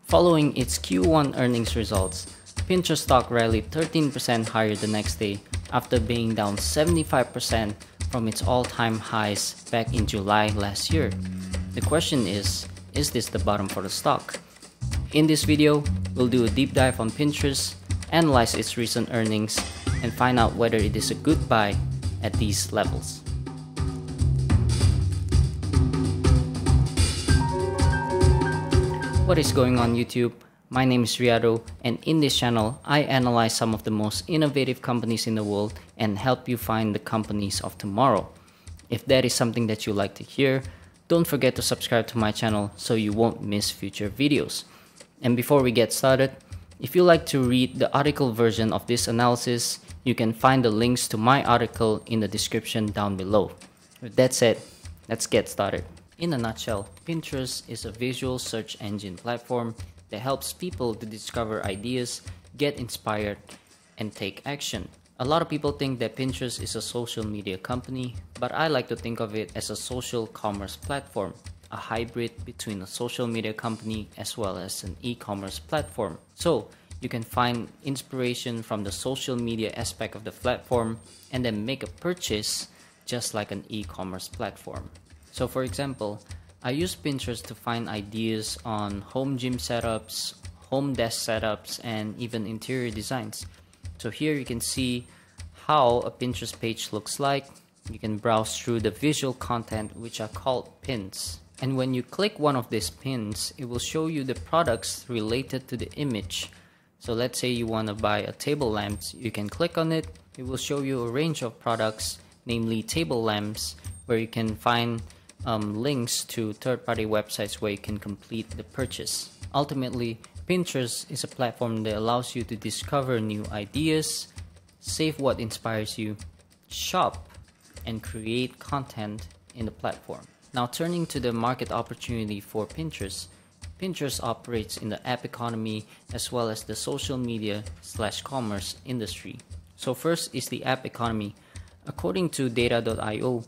Following its Q1 earnings results, Pinterest stock rallied 13% higher the next day after being down 75% from its all-time highs back in July last year. The question is this the bottom for the stock? In this video, we'll do a deep dive on Pinterest, analyze its recent earnings, and find out whether it is a good buy at these levels. What is going on YouTube? My name is Riado, and in this channel, I analyze some of the most innovative companies in the world and help you find the companies of tomorrow. If that is something that you like to hear, don't forget to subscribe to my channel so you won't miss future videos. And before we get started, if you like to read the article version of this analysis, you can find the links to my article in the description down below. With that said, let's get started. In a nutshell, Pinterest is a visual search engine platform that helps people to discover ideas, get inspired, and take action. A lot of people think that Pinterest is a social media company, but I like to think of it as a social commerce platform, a hybrid between a social media company as well as an e-commerce platform. So you can find inspiration from the social media aspect of the platform and then make a purchase just like an e-commerce platform. So for example, I use Pinterest to find ideas on home gym setups, home desk setups, and even interior designs. So here you can see how a Pinterest page looks like. You can browse through the visual content, which are called pins. And when you click one of these pins, it will show you the products related to the image. So let's say you want to buy a table lamps, you can click on it. It will show you a range of products, namely table lamps, where you can find links to third-party websites where you can complete the purchase. Ultimately, Pinterest is a platform that allows you to discover new ideas, save what inspires you, shop, and create content in the platform. Now turning to the market opportunity for Pinterest, Pinterest operates in the app economy as well as the social media/commerce industry. So first is the app economy. According to data.io,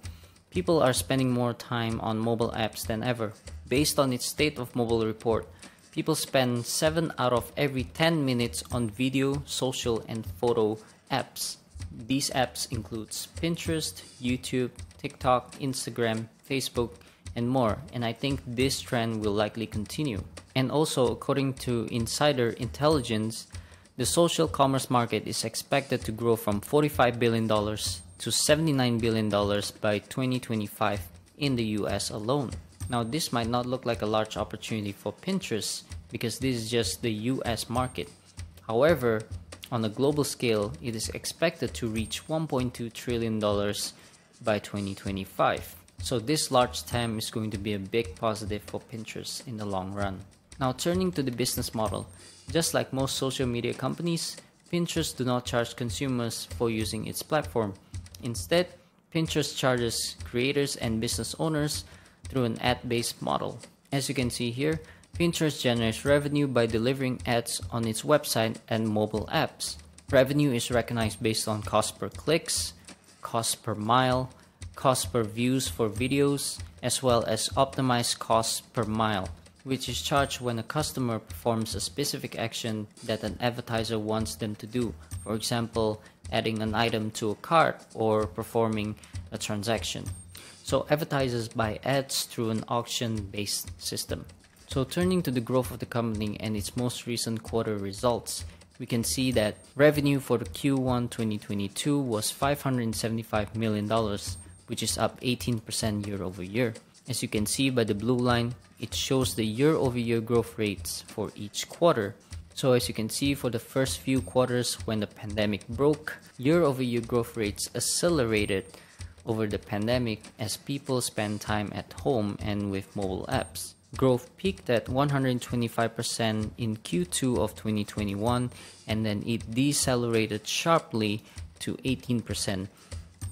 people are spending more time on mobile apps than ever. Based on its State of Mobile report, people spend 7 out of every 10 minutes on video, social, and photo apps. These apps include Pinterest, YouTube, TikTok, Instagram, Facebook, and more, and I think this trend will likely continue. And also, according to Insider Intelligence, the social commerce market is expected to grow from $45 billion to $79 billion by 2025 in the US alone. Now, this might not look like a large opportunity for Pinterest because this is just the US market. However, on a global scale, it is expected to reach $1.2 trillion by 2025. So this large TAM is going to be a big positive for Pinterest in the long run. Now turning to the business model, just like most social media companies, Pinterest do not charge consumers for using its platform. Instead, Pinterest charges creators and business owners through an ad-based model. As you can see here, Pinterest generates revenue by delivering ads on its website and mobile apps. Revenue is recognized based on cost per clicks, cost per mile, cost per views for videos, as well as optimized cost per mile, which is charged when a customer performs a specific action that an advertiser wants them to do. For example, adding an item to a cart or performing a transaction. So advertisers buy ads through an auction-based system. So turning to the growth of the company and its most recent quarter results, we can see that revenue for the Q1 2022 was $575 million, which is up 18% year over year. As you can see by the blue line, it shows the year-over-year growth rates for each quarter. So as you can see, for the first few quarters when the pandemic broke, year-over-year growth rates accelerated over the pandemic as people spend time at home and with mobile apps. Growth peaked at 125% in Q2 of 2021, and then it decelerated sharply to 18%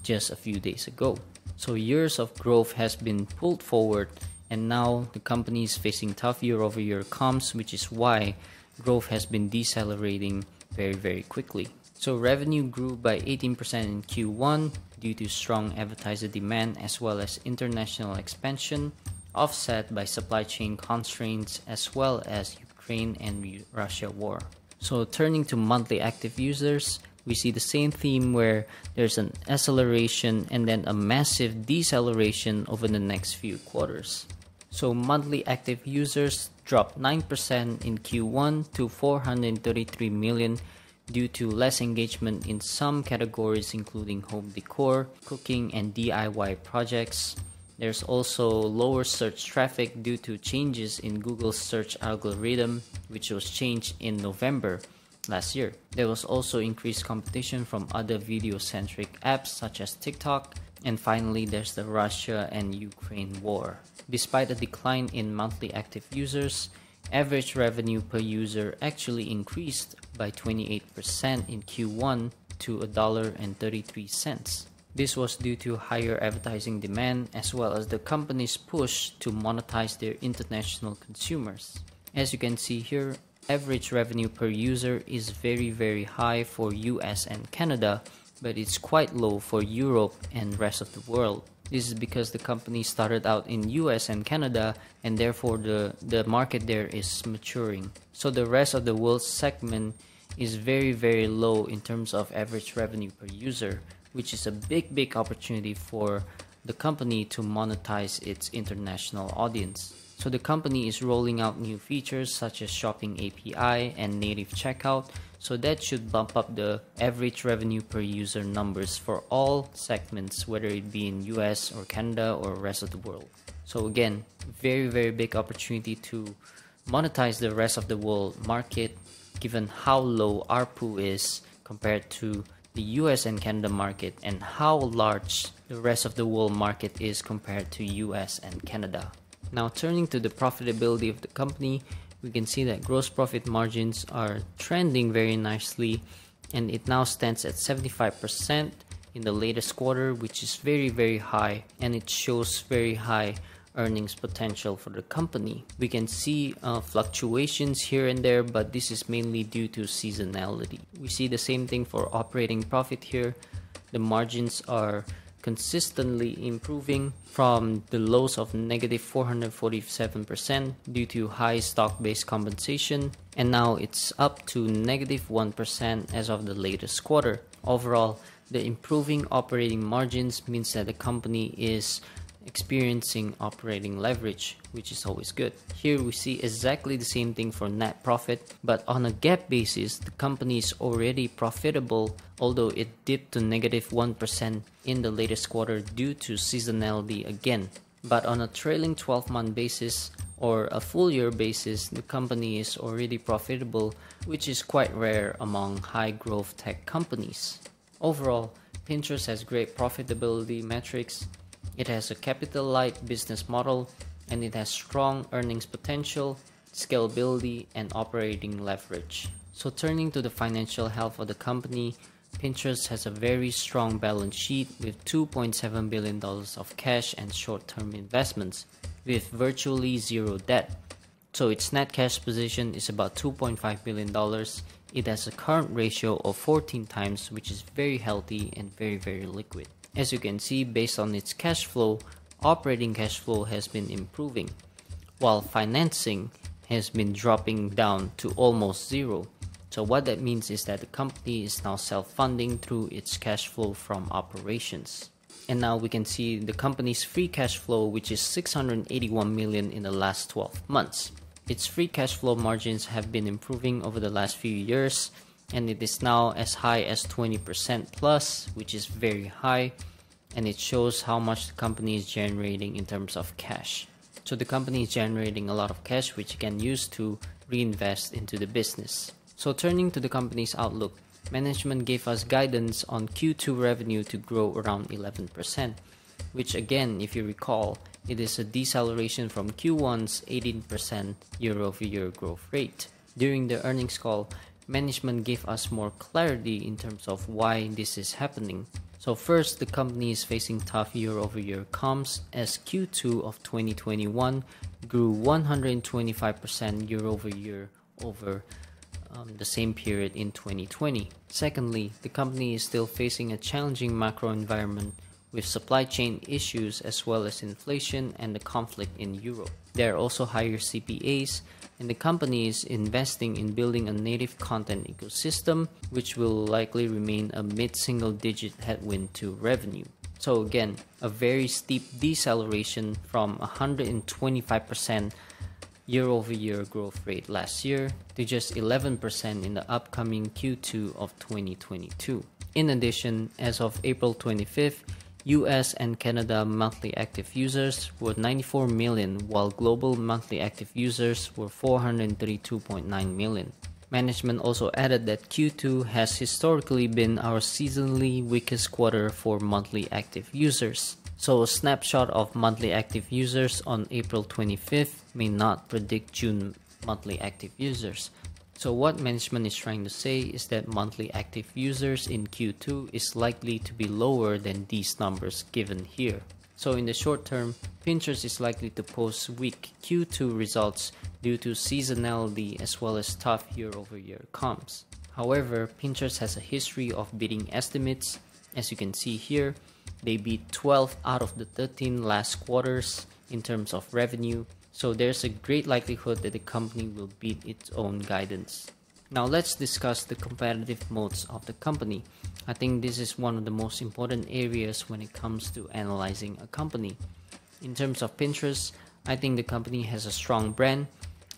just a few days ago. So years of growth has been pulled forward, and now the company is facing tough year-over-year comps, which is why growth has been decelerating very quickly. So revenue grew by 18% in Q1 due to strong advertiser demand as well as international expansion, offset by supply chain constraints as well as Ukraine and Russia war. So turning to monthly active users, we see the same theme where there's an acceleration and then a massive deceleration over the next few quarters. So monthly active users dropped 9% in Q1 to 433 million due to less engagement in some categories including home decor, cooking, and DIY projects. There's also lower search traffic due to changes in Google's search algorithm, which was changed in November last year. There was also increased competition from other video-centric apps such as TikTok. And finally, there's the Russia and Ukraine war. Despite a decline in monthly active users, average revenue per user actually increased by 28% in Q1 to $1.33. This was due to higher advertising demand as well as the company's push to monetize their international consumers. As you can see here, average revenue per user is very high for US and Canada, but it's quite low for Europe and rest of the world. This is because the company started out in US and Canada, and therefore the market there is maturing. So the rest of the world segment is very low in terms of average revenue per user, which is a big opportunity for the company to monetize its international audience. So the company is rolling out new features such as shopping API and native checkout, so that should bump up the average revenue per user numbers for all segments, whether it be in US or Canada or rest of the world. So again, very big opportunity to monetize the rest of the world market given how low ARPU is compared to the US and Canada market and how large the rest of the world market is compared to US and Canada. Now turning to the profitability of the company, we can see that gross profit margins are trending very nicely, and it now stands at 75% in the latest quarter, which is very high, and it shows very high earnings potential for the company. We can see fluctuations here and there, but this is mainly due to seasonality. We see the same thing for operating profit here. The margins are consistently improving from the lows of negative 447% due to high stock-based compensation, and now it's up to negative 1% as of the latest quarter. Overall, the improving operating margins means that the company is experiencing operating leverage, which is always good. Here we see exactly the same thing for net profit, but on a GAAP basis, the company is already profitable, although it dipped to negative 1% in the latest quarter due to seasonality again. But on a trailing 12-month basis or a full year basis, the company is already profitable, which is quite rare among high growth tech companies. Overall, Pinterest has great profitability metrics. It has a capital-light business model, and it has strong earnings potential, scalability, and operating leverage. So turning to the financial health of the company, Pinterest has a very strong balance sheet with $2.7 billion of cash and short-term investments, with virtually zero debt. So its net cash position is about $2.5 billion. It has a current ratio of 14 times, which is very healthy and very liquid. As you can see, based on its cash flow, operating cash flow has been improving, while financing has been dropping down to almost zero. So what that means is that the company is now self-funding through its cash flow from operations. And now we can see the company's free cash flow, which is $681 million in the last 12 months. Its free cash flow margins have been improving over the last few years, and it is now as high as 20% plus, which is very high, and it shows how much the company is generating in terms of cash. So the company is generating a lot of cash, which it can use to reinvest into the business. So turning to the company's outlook, management gave us guidance on Q2 revenue to grow around 11%, which again, if you recall, it is a deceleration from Q1's 18% year-over-year growth rate. During the earnings call, management gave us more clarity in terms of why this is happening. So first, the company is facing tough year-over-year comps as Q2 of 2021 grew 125% year-over-year over the same period in 2020. Secondly, the company is still facing a challenging macro environment with supply chain issues as well as inflation and the conflict in Europe. There are also higher CPAs, and the company is investing in building a native content ecosystem, which will likely remain a mid-single-digit headwind to revenue. So again, a very steep deceleration from 125% year-over-year growth rate last year to just 11% in the upcoming Q2 of 2022. In addition, as of April 25th, US and Canada monthly active users were 94 million, while global monthly active users were 432.9 million. Management also added that Q2 has historically been our seasonally weakest quarter for monthly active users. So a snapshot of monthly active users on April 25th may not predict June monthly active users. So what management is trying to say is that monthly active users in Q2 is likely to be lower than these numbers given here. So in the short term, Pinterest is likely to post weak Q2 results due to seasonality as well as tough year-over-year comps. However, Pinterest has a history of beating estimates. As you can see here, they beat 12 out of the 13 last quarters in terms of revenue, so there's a great likelihood that the company will beat its own guidance. Now let's discuss the competitive moats of the company. I think this is one of the most important areas when it comes to analyzing a company. In terms of Pinterest, I think the company has a strong brand.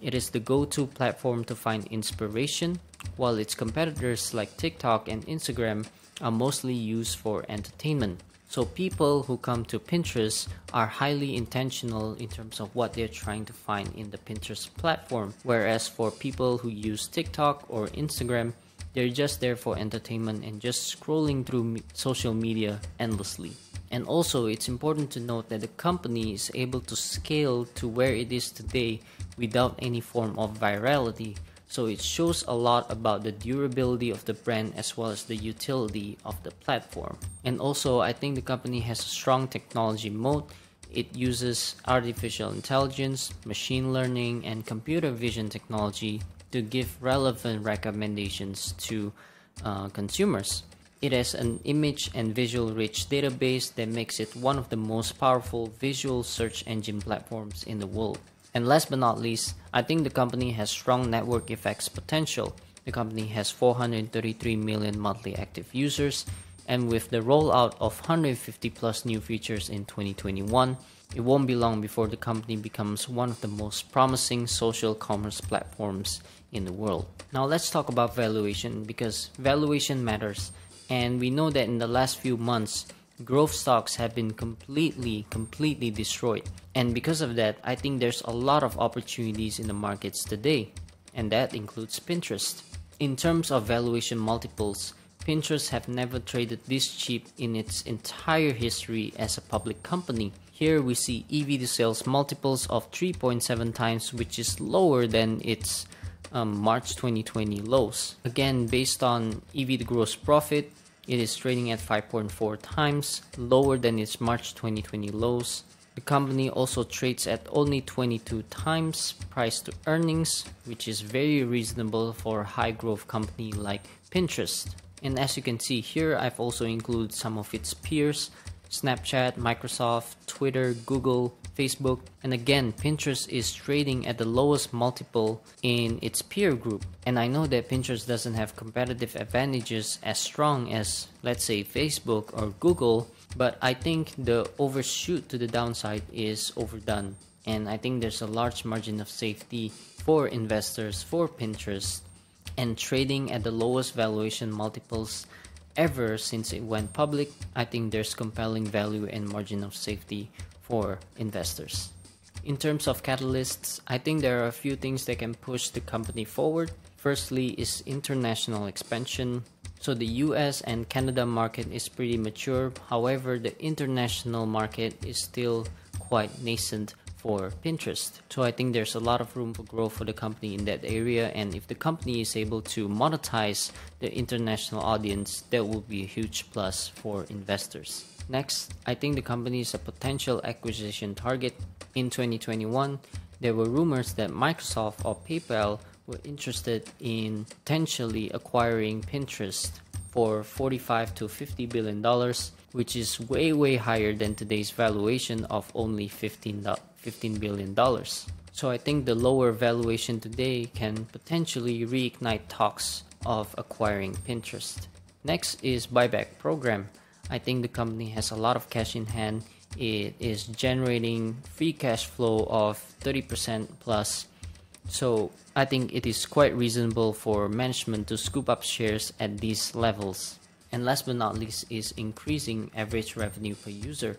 It is the go-to platform to find inspiration, while its competitors like TikTok and Instagram are mostly used for entertainment. So people who come to Pinterest are highly intentional in terms of what they're trying to find in the Pinterest platform. Whereas for people who use TikTok or Instagram, they're just there for entertainment and just scrolling through social media endlessly. And also, it's important to note that the company is able to scale to where it is today without any form of virality. So it shows a lot about the durability of the brand as well as the utility of the platform. And also, I think the company has a strong technology moat. It uses artificial intelligence, machine learning, and computer vision technology to give relevant recommendations to consumers. It has an image and visual rich database that makes it one of the most powerful visual search engine platforms in the world. And last but not least, I think the company has strong network effects potential. The company has 433 million monthly active users, and with the rollout of 150 plus new features in 2021, it won't be long before the company becomes one of the most promising social commerce platforms in the world. Now let's talk about valuation, because valuation matters, and we know that in the last few months, growth stocks have been completely destroyed. And because of that, I think there's a lot of opportunities in the markets today, and that includes Pinterest. In terms of valuation multiples, Pinterest have never traded this cheap in its entire history as a public company. Here we see EV to sales multiples of 3.7 times, which is lower than its March 2020 lows. Again, based on EV to gross profit, it is trading at 5.4 times, lower than its March 2020 lows. The company also trades at only 22 times price to earnings, which is very reasonable for a high growth company like Pinterest. And as you can see here, I've also included some of its peers: Snapchat, Microsoft, Twitter, Google, Facebook. And again, Pinterest is trading at the lowest multiple in its peer group. And I know that Pinterest doesn't have competitive advantages as strong as, let's say, Facebook or Google, but I think the overshoot to the downside is overdone. And I think there's a large margin of safety for investors for Pinterest, and trading at the lowest valuation multiples ever since it went public. I think there's compelling value and margin of safety for investors. In terms of catalysts, I think there are a few things that can push the company forward. Firstly is international expansion. So the US and Canada market is pretty mature. However, the international market is still quite nascent for Pinterest. So I think there's a lot of room for growth for the company in that area, and if the company is able to monetize the international audience, that will be a huge plus for investors. Next, I think the company is a potential acquisition target. In 2021, there were rumors that Microsoft or PayPal were interested in potentially acquiring Pinterest for $45 to $50 billion. which is way higher than today's valuation of only $15 billion. So I think the lower valuation today can potentially reignite talks of acquiring Pinterest. Next is buyback program. I think the company has a lot of cash in hand. It is generating free cash flow of 30% plus. So I think it is quite reasonable for management to scoop up shares at these levels. And last but not least is increasing average revenue per user.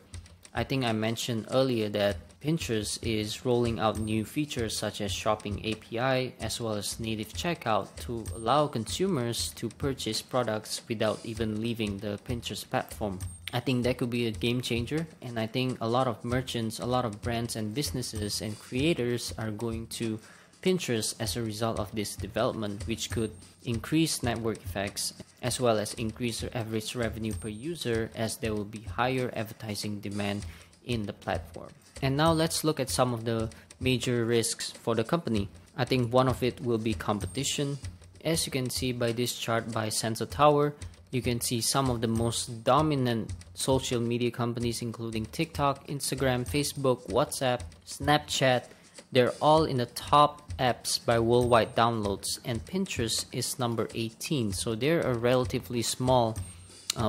I think I mentioned earlier that Pinterest is rolling out new features such as shopping API as well as native checkout to allow consumers to purchase products without even leaving the Pinterest platform. I think that could be a game changer, and I think a lot of merchants, a lot of brands and businesses and creators are going to Pinterest as a result of this development, which could increase network effects as well as increase their average revenue per user, as there will be higher advertising demand in the platform. And now let's look at some of the major risks for the company. I think one of it will be competition. As you can see by this chart by Sensor Tower, you can see some of the most dominant social media companies including TikTok, Instagram, Facebook, WhatsApp, Snapchat. They're all in the top apps by worldwide downloads, and Pinterest is number 18. So they're a relatively small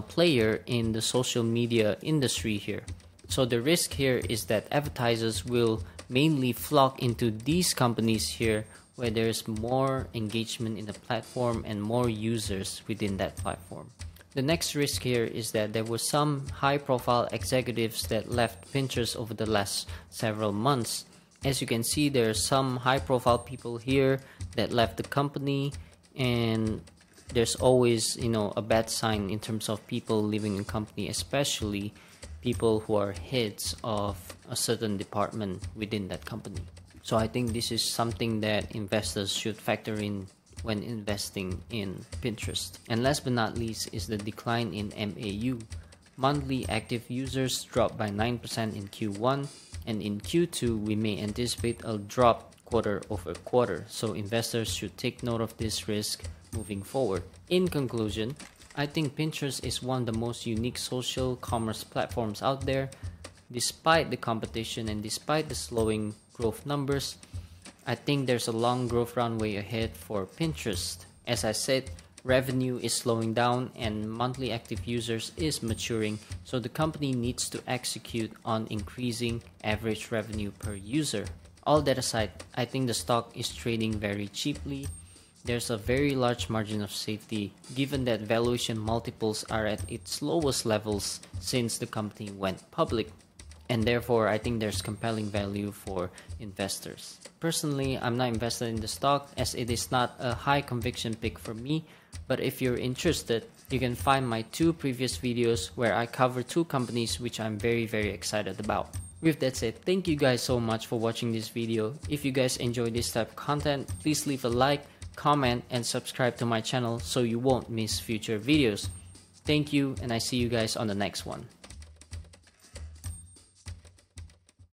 player in the social media industry here. So the risk here is that advertisers will mainly flock into these companies here, where there's more engagement in the platform and more users within that platform. The next risk here is that there were some high-profile executives that left Pinterest over the last several months. As you can see, there are some high-profile people here that left the company, and there's always, a bad sign in terms of people leaving a company, especially people who are heads of a certain department within that company. So I think this is something that investors should factor in when investing in Pinterest. And last but not least is the decline in MAU. Monthly active users dropped by 9% in Q1, and in Q2 we may anticipate a drop quarter over quarter. So investors should take note of this risk moving forward. In conclusion, I think Pinterest is one of the most unique social commerce platforms out there. Despite the competition and despite the slowing growth numbers, I think there's a long growth runway ahead for Pinterest. As I said, revenue is slowing down and monthly active users is maturing, so the company needs to execute on increasing average revenue per user. All that aside, I think the stock is trading very cheaply. There's a very large margin of safety given that valuation multiples are at its lowest levels since the company went public, and therefore I think there's compelling value for investors. Personally, I'm not invested in the stock as it is not a high conviction pick for me, but if you're interested, you can find my 2 previous videos where I cover 2 companies which I'm very excited about. With that said, thank you guys so much for watching this video. If you guys enjoy this type of content, please leave a like, comment, and subscribe to my channel so you won't miss future videos. Thank you, and I see you guys on the next one.